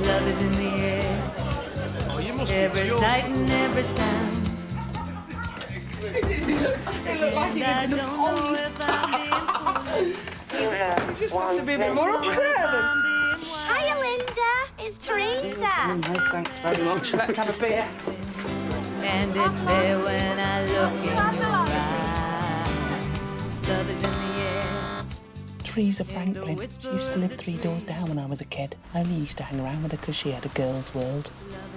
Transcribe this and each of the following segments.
Love is in the air. Oh, you must Every be joking. sight and every sound. They look like And I don't know if I'm being foolish. You just have to be a bit more observant. Hiya, Linda. It's Teresa. No, thanks very much. Let's have a beer. And it's there when I look in your eyes. Love is in the air. Teresa Franklin used to live 3 doors down when I was a kid. I only used to hang around with her because she had a girls' world.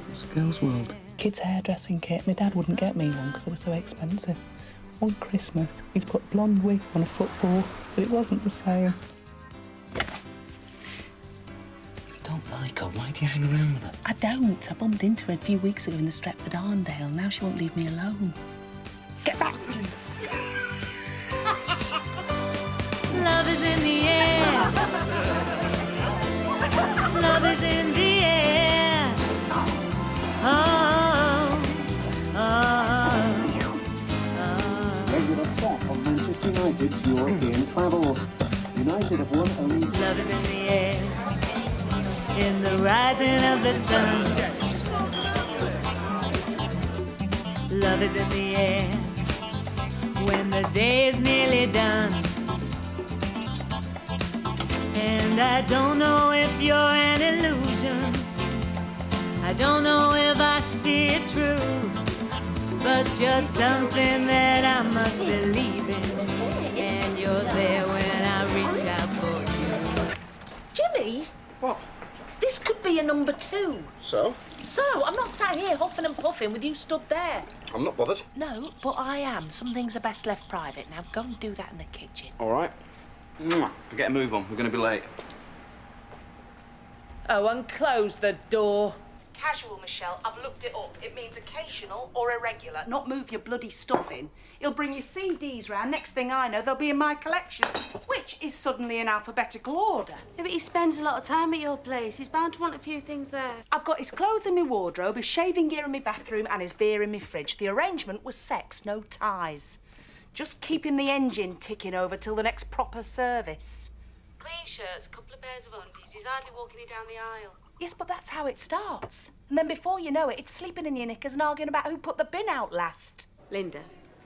What's a girls' world? Kids' hairdressing kit. My dad wouldn't get me one because they were so expensive. One Christmas, he's put blonde wig on a football, but it wasn't the same. If you don't like her, why do you hang around with her? I don't. I bumped into her a few weeks ago in the Stretford Arndale. Now she won't leave me alone. Get back! Love is in the air. Love is in the air. Oh, Regular stop on Manchester United's European travels. United have won only... love is in the air. In the rising of the sun. Love is in the air. When the day is nearly done. And I don't know if you're an illusion. I don't know if I see it true. But you're something that I must believe in. And you're there when I reach out for you. Jimmy? What? This could be a number 2. So? So, I'm not sat here huffing and puffing with you stood there. I'm not bothered. No, but I am. Some things are best left private. Now go and do that in the kitchen. All right. Get a move on. We're going to be late. Oh, and close the door. Casual, Michelle. I've looked it up. It means occasional or irregular. Not move your bloody stuff in. He'll bring your CDs round. Next thing I know, they'll be in my collection, which is suddenly in alphabetical order. Yeah, but he spends a lot of time at your place. He's bound to want a few things there. I've got his clothes in my wardrobe, his shaving gear in my bathroom, and his beer in my fridge. The arrangement was sex, no ties. Just keeping the engine ticking over till the next proper service. Clean shirts, a couple of pairs of undies. He's hardly walking it down the aisle. Yes, but that's how it starts. And then before you know it, it's sleeping in your knickers and arguing about who put the bin out last. Linda,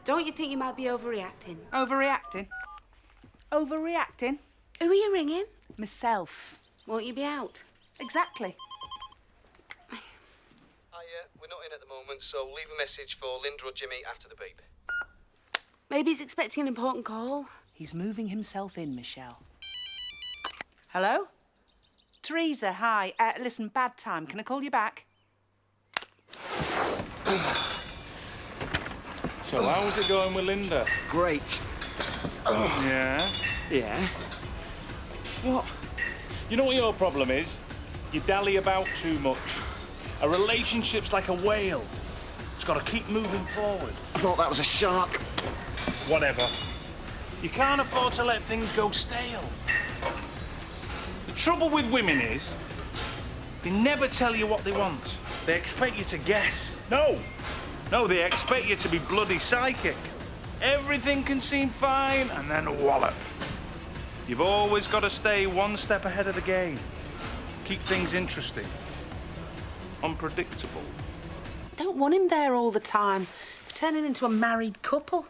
don't you think you might be overreacting? Overreacting? Overreacting? Who are you ringing? Myself. Won't you be out? Exactly. We're not in at the moment, so leave a message for Linda or Jimmy after the beep. Maybe he's expecting an important call. He's moving himself in, Michelle. Hello? Teresa, hi. Listen, bad time. Can I call you back? So how was it going with Linda? Great. Yeah? Yeah? What? You know what your problem is? You dally about too much. A relationship's like a whale. It's got to keep moving forward. I thought that was a shark. Whatever. You can't afford to let things go stale. The trouble with women is they never tell you what they want. They expect you to guess. No, they expect you to be bloody psychic. Everything can seem fine and then wallop. You've always got to stay one step ahead of the game. Keep things interesting. Unpredictable. Don't want him there all the time. Turning into a married couple.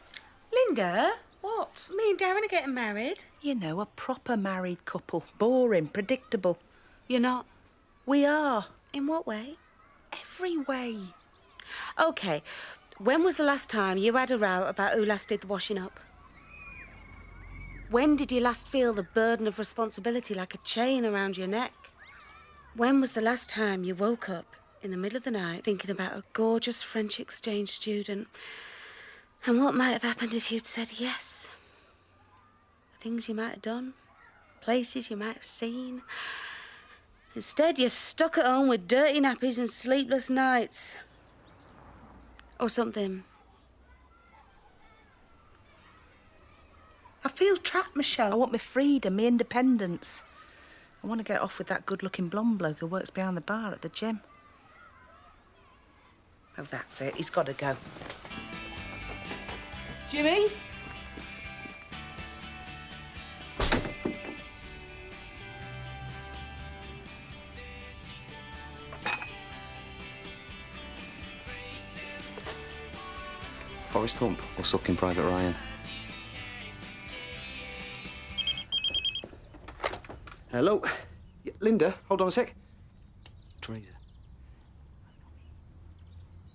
Linda? What? Me and Darren are getting married. You know, a proper married couple. Boring, predictable. You're not? We are. In what way? Every way. OK. When was the last time you had a row about who last did the washing up? When did you last feel the burden of responsibility like a chain around your neck? When was the last time you woke up in the middle of the night thinking about a gorgeous French exchange student and what might have happened if you'd said yes? The things you might have done, places you might have seen. Instead, you're stuck at home with dirty nappies and sleepless nights. Or something. I feel trapped, Michelle. I want my freedom, my independence. I want to get off with that good-looking blonde bloke who works behind the bar at the gym. Oh, that's it. He's got to go. Jimmy? Forrest Hump or sucking Private Ryan? Hello? Linda, hold on a sec. Teresa.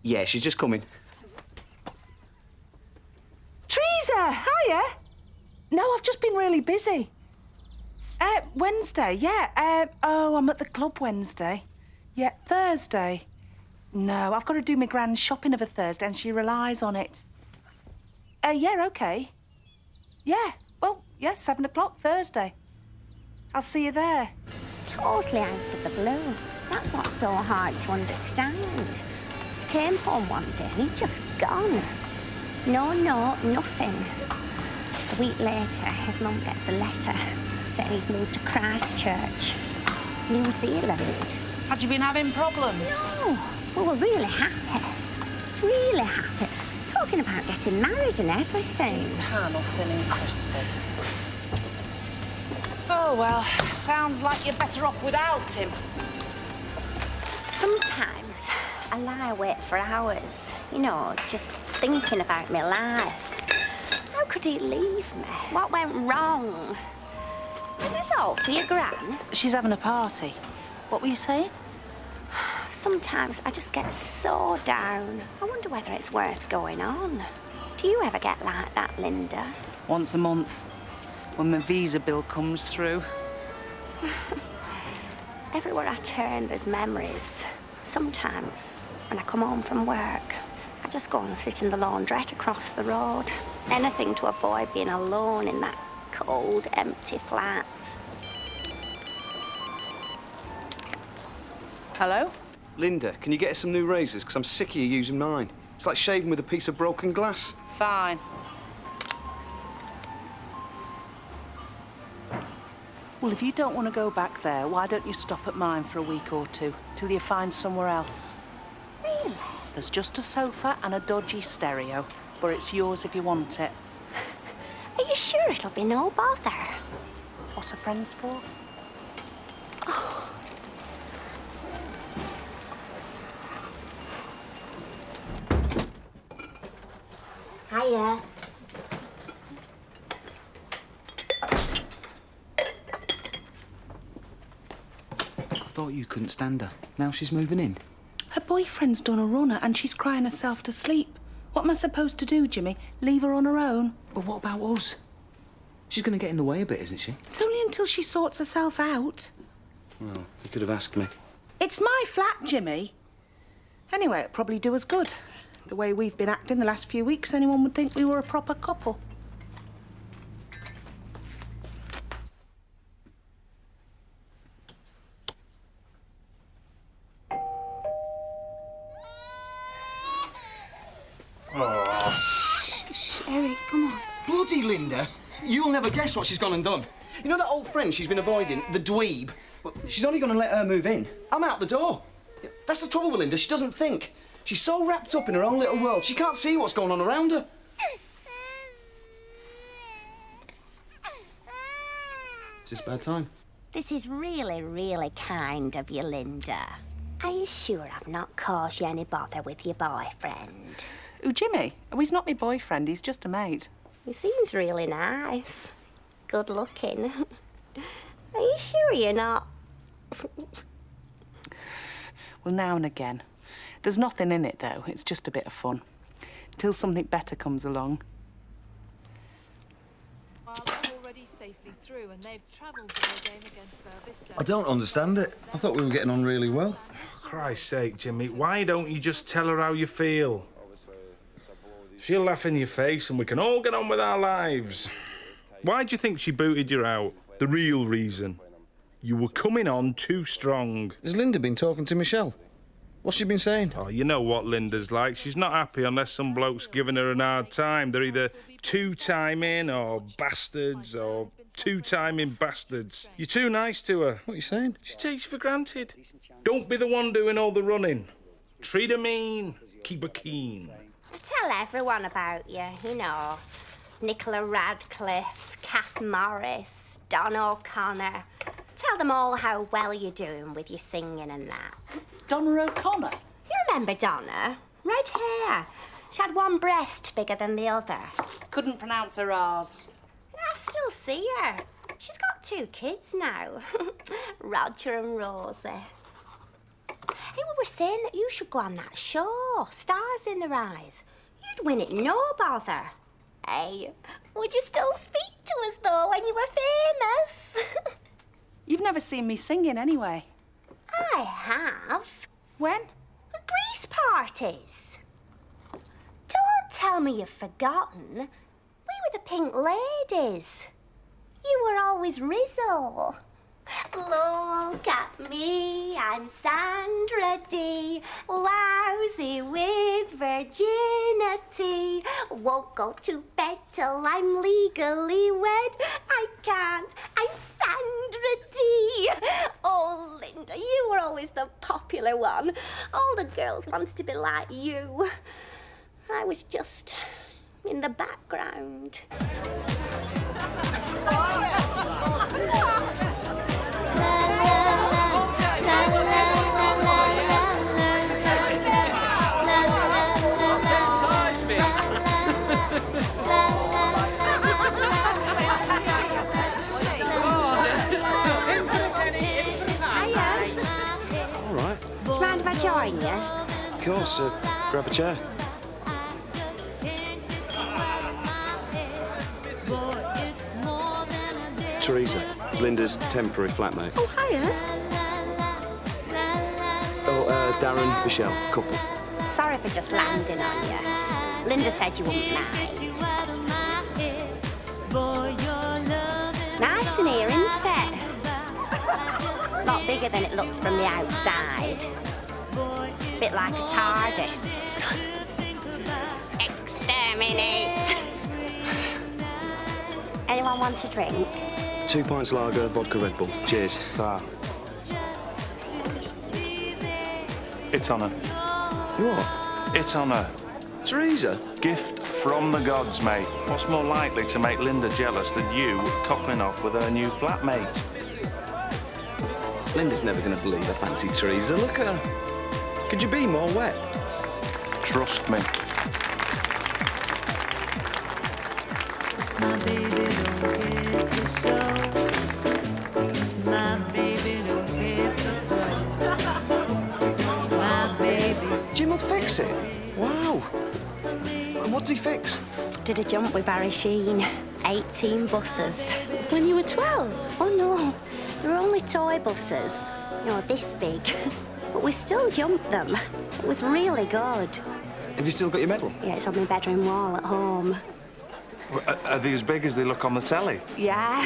Yeah, she's just coming. Teresa, hiya. No, I've just been really busy. Wednesday, yeah. Oh, I'm at the club Wednesday. Yeah, Thursday. No, I've got to do my grand shopping of a Thursday and she relies on it. Yeah, OK. Yeah, well, yeah, 7 o'clock Thursday. I'll see you there. Totally out of the blue. That's what's so hard to understand. Came home one day and he'd just gone. No note, nothing. A week later, his mum gets a letter saying he's moved to Christchurch, New Zealand. Had you been having problems? No, we were really happy. Really happy. Talking about getting married and everything. Panel thin and crispy. Oh, well, sounds like you're better off without him. Sometimes I lie awake for hours, you know, just thinking about my life. How could he leave me? What went wrong? Is this all for your gran? She's having a party. What were you saying? Sometimes I just get so down. I wonder whether it's worth going on. Do you ever get like that, Linda? Once a month, when my visa bill comes through. Everywhere I turn, there's memories. Sometimes, when I come home from work, I just go and sit in the laundrette across the road. Anything to avoid being alone in that cold, empty flat. Hello? Linda, can you get us some new razors? Because I'm sick of you using mine. It's like shaving with a piece of broken glass. Fine. Well, if you don't want to go back there, why don't you stop at mine for a week or two, till you find somewhere else? Really? There's just a sofa and a dodgy stereo, but it's yours if you want it. Are you sure it'll be no bother? What are friends for? Oh. Hiya. I thought you couldn't stand her. Now she's moving in. Her boyfriend's done a runner and she's crying herself to sleep. What am I supposed to do, Jimmy? Leave her on her own? But what about us? She's going to get in the way a bit, isn't she? It's only until she sorts herself out. Well, you could have asked me. It's my flat, Jimmy. Anyway, it'd probably do us good. The way we've been acting the last few weeks, anyone would think we were a proper couple. Shh, Eric, come on. Bloody Linda! You'll never guess what she's gone and done. You know that old friend she's been avoiding, the dweeb? Well, she's only going to let her move in. I'm out the door. That's the trouble with Linda, she doesn't think. She's so wrapped up in her own little world, she can't see what's going on around her. Is this bad time? This is really, really kind of you, Linda. Are you sure I've not caused you any bother with your boyfriend? Oh, Jimmy? Oh, he's not my boyfriend, he's just a mate. He seems really nice. Good looking. Are you sure you're not? Well, now and again. There's nothing in it, though. It's just a bit of fun. Till something better comes along. Already safely through, and they've travelled their game against Vervista. I don't understand it. I thought we were getting on really well. For Christ's sake, Jimmy, why don't you just tell her how you feel? She'll laugh in your face and we can all get on with our lives. Why do you think she booted you out? The real reason. You were coming on too strong. Has Linda been talking to Michelle? What's she been saying? Oh, you know what Linda's like. She's not happy unless some bloke's giving her an hard time. They're either two-timing or bastards or two-timing bastards. You're too nice to her. What are you saying? She takes you for granted. Don't be the one doing all the running. Treat her mean. Keep her keen. I tell everyone about you, you know. Nicola Radcliffe, Kath Morris, Don O'Connor. Tell them all how well you're doing with your singing and that. Donna O'Connor? You remember Donna? Red hair. She had one breast bigger than the other. Couldn't pronounce her R's. I still see her. She's got 2 kids now. Roger and Rosie. Hey, we were saying that you should go on that show, Stars in Their Eyes. You'd win it, no bother. Hey, would you still speak to us, though, when you were famous? You've never seen me singing, anyway. I have. When? At Grease parties. Don't tell me you've forgotten. We were the Pink Ladies. You were always Rizzo. Look at me, I'm Sandra Dee, lousy with virginity. Won't go to bed till I'm legally wed. I can't, I'm Sandra Dee. Oh, Linda, you were always the popular one. All the girls wanted to be like you. I was just in the background. Join you? Of course, grab a chair. Teresa, Linda's temporary flatmate. Oh, hiya. Oh, Darren, Michelle, couple. Sorry for just landing on you. Linda said you wouldn't mind. Nice in here, isn't it? A lot bigger than it looks from the outside. Bit like a TARDIS. Exterminate! Anyone want a drink? 2 pints lager, vodka Red Bull. Cheers. Ta. It's on her. What? It's on her. Teresa? Gift from the gods, mate. What's more likely to make Linda jealous than you coupling off with her new flatmate? Linda's never going to believe I fancy Teresa. Look at her. Could you be more wet? Trust me. My baby don't care for show. My baby don't care for fun. My baby. Jim will fix it. Wow. And what did he fix? Did a jump with Barry Sheen. 18 buses. When you were 12? Oh, no. They were only toy buses. You know, this big. But we still jumped them. It was really good. Have you still got your medal? Yeah, it's on my bedroom wall at home. Are they as big as they look on the telly? Yeah.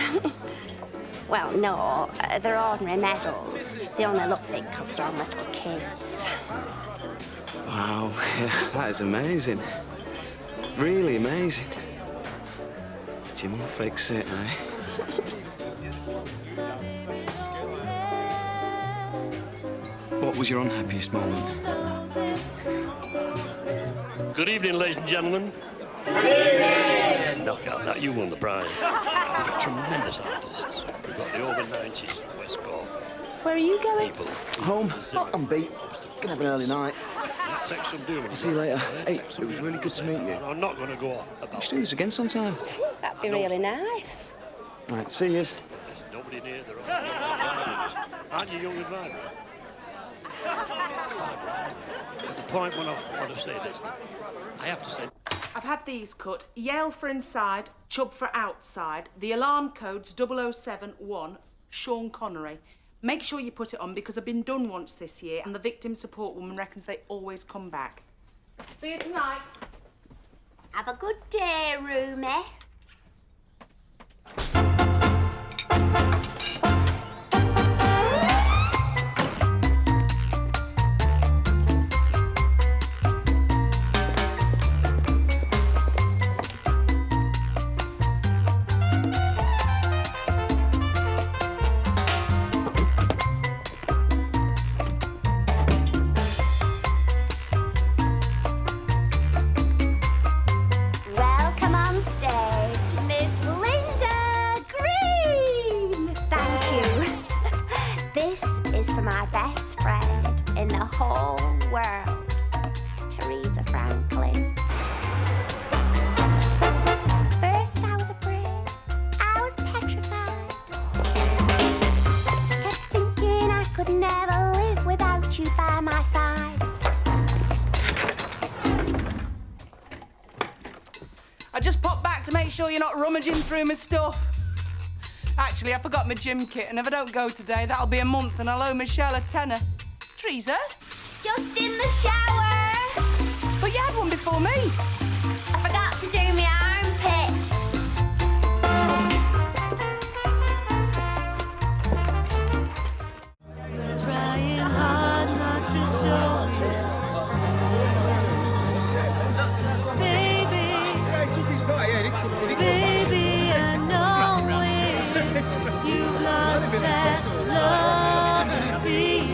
Well, no, they're ordinary medals. They only look big because they're on little kids. Wow, yeah, that is amazing. Really amazing. Jim will fix it, eh? What was your unhappiest moment? Good evening, ladies and gentlemen. Knock out that, you won the prize. We've got tremendous artists. We've got the over 90s, West Cork. Where are you going? People. Home. I'm beat. Gonna have an early night. That takes some doing. I'll see you later. Hey, it was really good to meet you. I'm not going to go off about... We should do this again sometime. That'd be really nice. Right, see yous. Nobody near the road. Aren't you young and vibrant? At the point when I want to say this, I have to say... I've had these cut. Yale for inside, Chubb for outside. The alarm code's 0071, Sean Connery. Make sure you put it on because I've been done once this year and the victim support woman reckons they always come back. See you tonight. Have a good day, roomie. Welcome on stage, Miss Linda Green. Thank you. This is for my best friend in the whole world, Teresa Franklin. back to make sure you're not rummaging through my stuff. Actually, I forgot my gym kit, and if I don't go today, that'll be a month, and I'll owe Michelle a tenner. Teresa? Just in the shower. But you had one before me. I forgot to do my armpits. Trying hard not to show it. Baby, I know it. You've lost that love and feeling.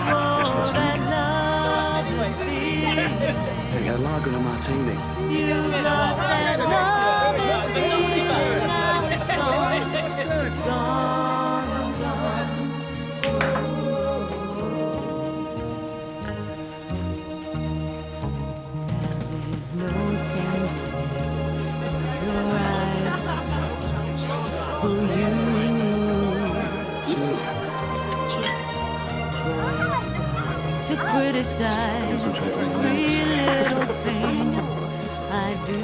Oh, that love and feeling. Hey, a lager and a martini. You've lost that love and feeling. Now it's gone, gone. There's no tenderness in your eyes for you. To criticize every little thing I do.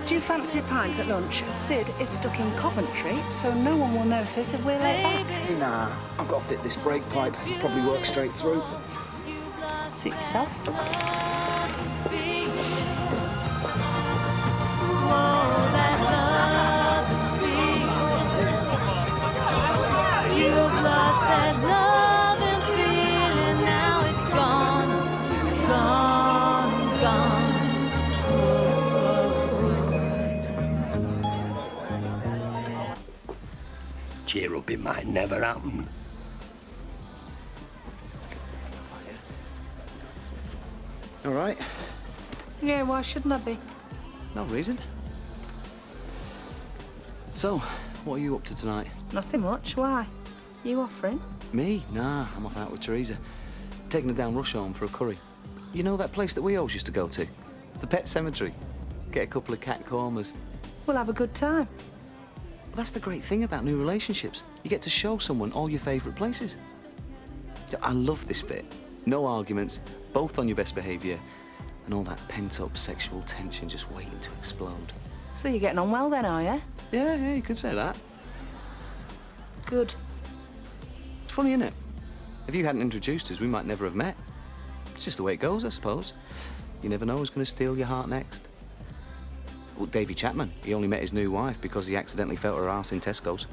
Do you fancy a pint at lunch? Sid is stuck in Coventry, so no one will notice if we're late back. Nah, I've got to fit this brake pipe. Probably work straight through. Suit yourself. You've lost that love and feeling, now it's gone, gone, gone. Cheer up, it might never happen. All right. Yeah, why shouldn't I be? No reason. So, what are you up to tonight? Nothing much. Why? You offering? Me? Nah, I'm off out with Teresa. Taking her down Rusholme for a curry. You know that place that we always used to go to? The Pet Cemetery. Get a couple of cat kormas. We'll have a good time. But that's the great thing about new relationships. You get to show someone all your favourite places. I love this bit. No arguments, both on your best behaviour, and all that pent-up sexual tension just waiting to explode. So you're getting on well then, are you? Yeah, you could say that. Good. It's funny, isn't it? If you hadn't introduced us, we might never have met. It's just the way it goes, I suppose. You never know who's going to steal your heart next. Well, Davy Chapman, he only met his new wife because he accidentally felt her arse in Tesco's.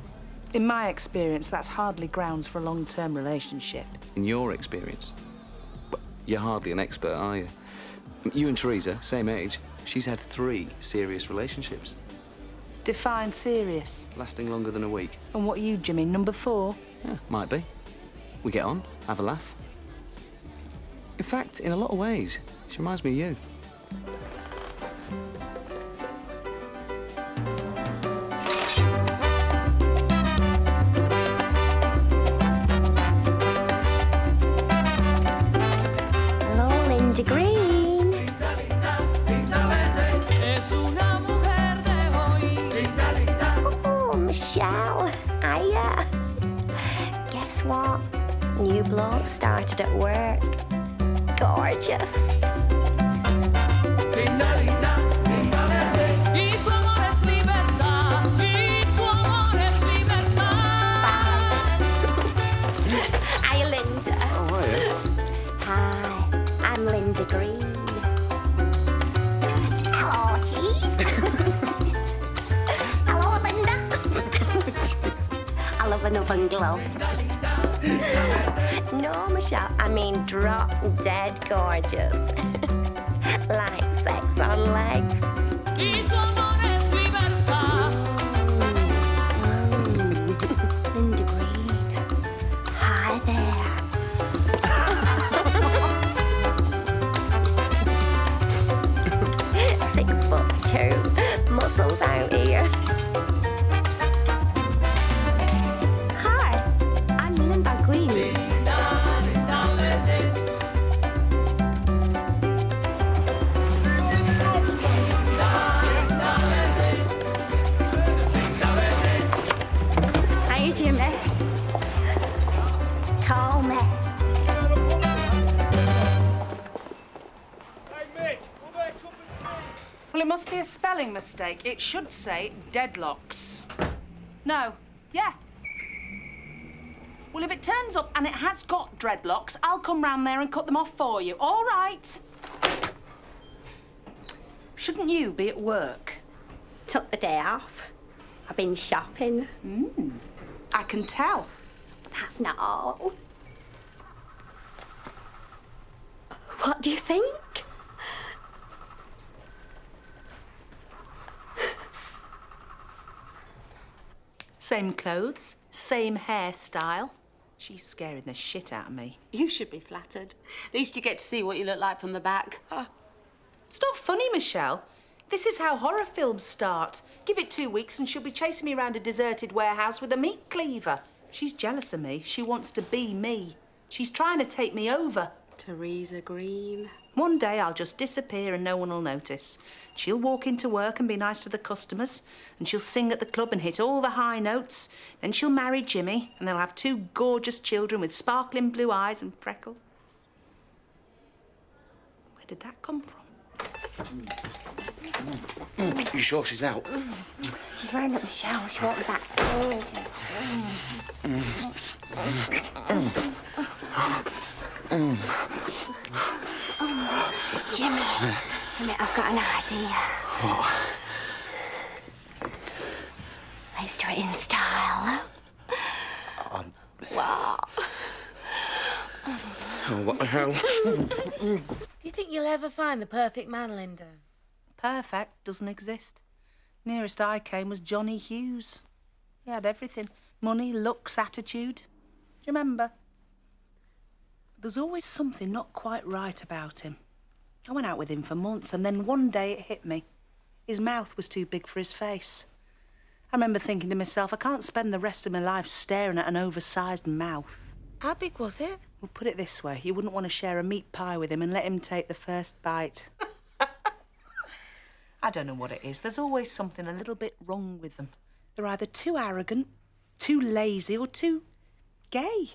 In my experience, that's hardly grounds for a long-term relationship. In your experience? But you're hardly an expert, are you? You and Teresa, same age, she's had 3 serious relationships. Define serious. Lasting longer than a week. And what are you, Jimmy, number 4? Yeah, might be. We get on, have a laugh. In fact, in a lot of ways, she reminds me of you. Hello, Linda Green. Oh, Michelle. Hiya. Guess what? New bloke started at work. Gorgeous. Hi, Linda. Oh, hiya. Hi, I'm Linda Green. Hello, cheese. Hello, Linda. I love an oven glove. No, Michelle, I mean drop dead gorgeous. Like sex on legs. Linda Green. Hi there. 6'2", muscles out here. Hi, I'm Linda Green. Hi, Jimmy. Call me. spelling mistake. It should say deadlocks. No. Yeah. Well, if it turns up and it has got dreadlocks, I'll come round there and cut them off for you. All right. Shouldn't you be at work? Took the day off. I've been shopping. I can tell. That's not all. What do you think? Same clothes, same hairstyle. She's scaring the shit out of me. You should be flattered. At least you get to see what you look like from the back. It's not funny, Michelle. This is how horror films start. Give it 2 weeks and she'll be chasing me around a deserted warehouse with a meat cleaver. She's jealous of me. She wants to be me. She's trying to take me over. Teresa Green. One day I'll just disappear and no one will notice. She'll walk into work and be nice to the customers, and she'll sing at the club and hit all the high notes. Then she'll marry Jimmy, and they'll have 2 gorgeous children with sparkling blue eyes and freckles. Where did that come from? You sure she's out? She's wearing up Michelle. She walked back. Jimmy, I've got an idea. What? Let's do it in style. Wow. Oh, what the hell? Do you think you'll ever find the perfect man, Linda? Perfect doesn't exist. Nearest I came was Johnny Hughes. He had everything. Money, looks, attitude. Do you remember? There's always something not quite right about him. I went out with him for months, and then one day it hit me. His mouth was too big for his face. I remember thinking to myself, I can't spend the rest of my life staring at an oversized mouth. How big was it? Well, put it this way, you wouldn't want to share a meat pie with him and let him take the first bite. I don't know what it is. There's always something a little bit wrong with them. They're either too arrogant, too lazy, or too gay.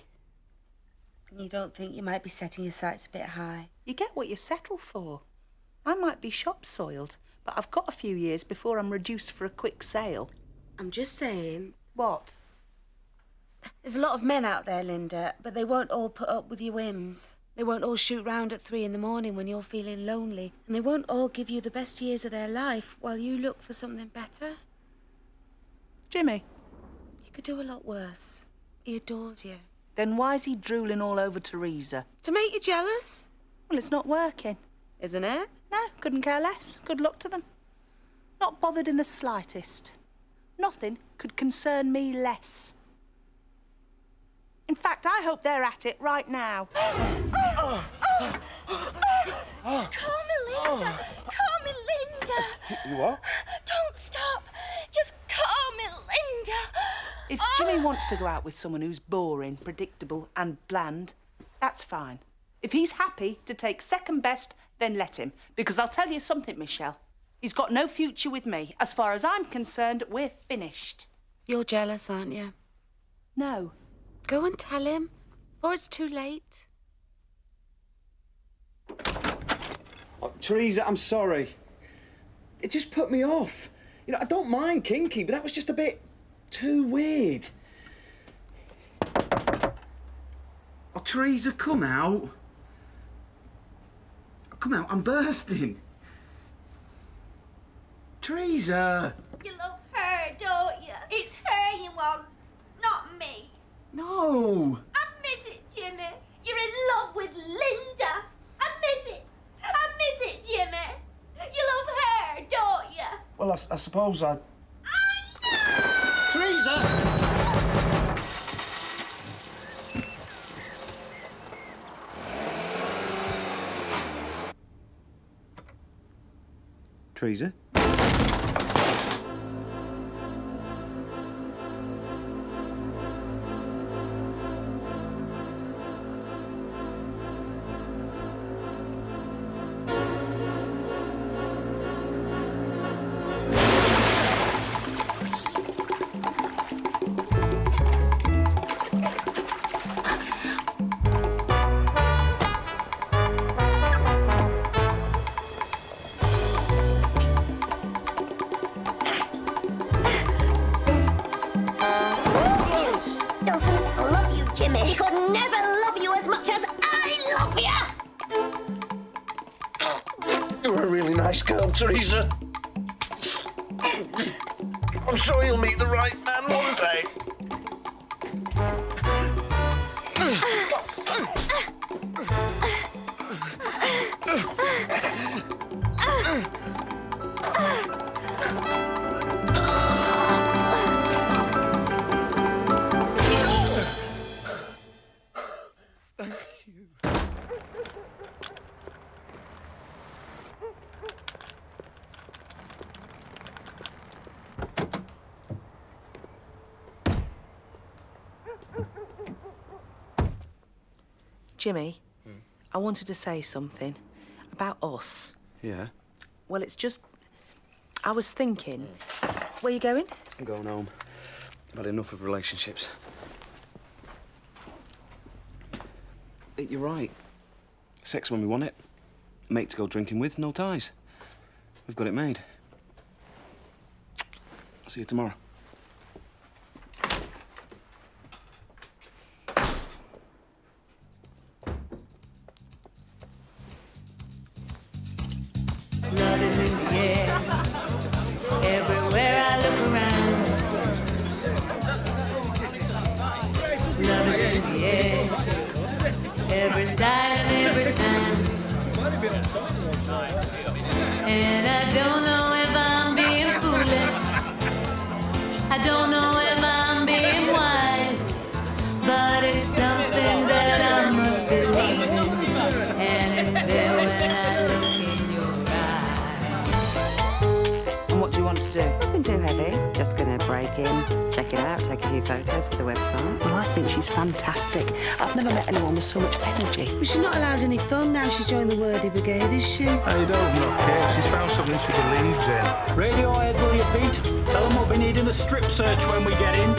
You don't think you might be setting your sights a bit high? You get what you settle for. I might be shop-soiled, but I've got a few years before I'm reduced for a quick sale. I'm just saying... What? There's a lot of men out there, Linda, but they won't all put up with your whims. They won't all shoot round at 3 in the morning when you're feeling lonely. And they won't all give you the best years of their life while you look for something better. Jimmy? You could do a lot worse. He adores you. Then why's he drooling all over Teresa? To make you jealous? Well, it's not working. Isn't it? No, couldn't care less. Good luck to them. Not bothered in the slightest. Nothing could concern me less. In fact, I hope they're at it right now. Call me Linda. Call me Linda. You what? Don't stop. Just call me Linda. If Jimmy wants to go out with someone who's boring, predictable and bland, that's fine. If he's happy to take second best, then let him. Because I'll tell you something, Michelle. He's got no future with me. As far as I'm concerned, we're finished. You're jealous, aren't you? No. Go and tell him, or it's too late. Oh, Teresa, I'm sorry. It just put me off. You know, I don't mind kinky, but that was just a bit too weird. Oh, Teresa, come out. Come out, I'm bursting. Teresa! You love her, don't you? It's her you want, not me. No! Admit it, Jimmy. You're in love with Linda. Admit it. Admit it, Jimmy. You love her, don't you? Well, I suppose I... Teresa! Teresa? Jimmy. She could never love you as much as I love you. You're a really nice girl, Teresa. I'm sure you'll meet the right man one day. Jimmy, I wanted to say something about us. Yeah? Well, it's just... I was thinking... Where you going? I'm going home. I've had enough of relationships. You're right. Sex when we want it. Mate to go drinking with, no ties. We've got it made. I'll see you tomorrow. Love is in the air, everywhere I look around. Love is in the air, every side and every time. And I don't know if I'm being foolish, I don't know if I'm being wise, but it's something that I must believe in, and it's there when I look in your eyes. And what do you want to do? Nothing too heavy. Just gonna break in, check it out, take a few photos for the website. Well, I think she's fantastic. I've never met anyone with so much energy. But she's not allowed any fun now she's joined the Worthy Brigade, is she? I don't know, Kate. She's found something she believes in. Radiohead, will you, Pete? Tell them we'll be needing a strip search when we get in.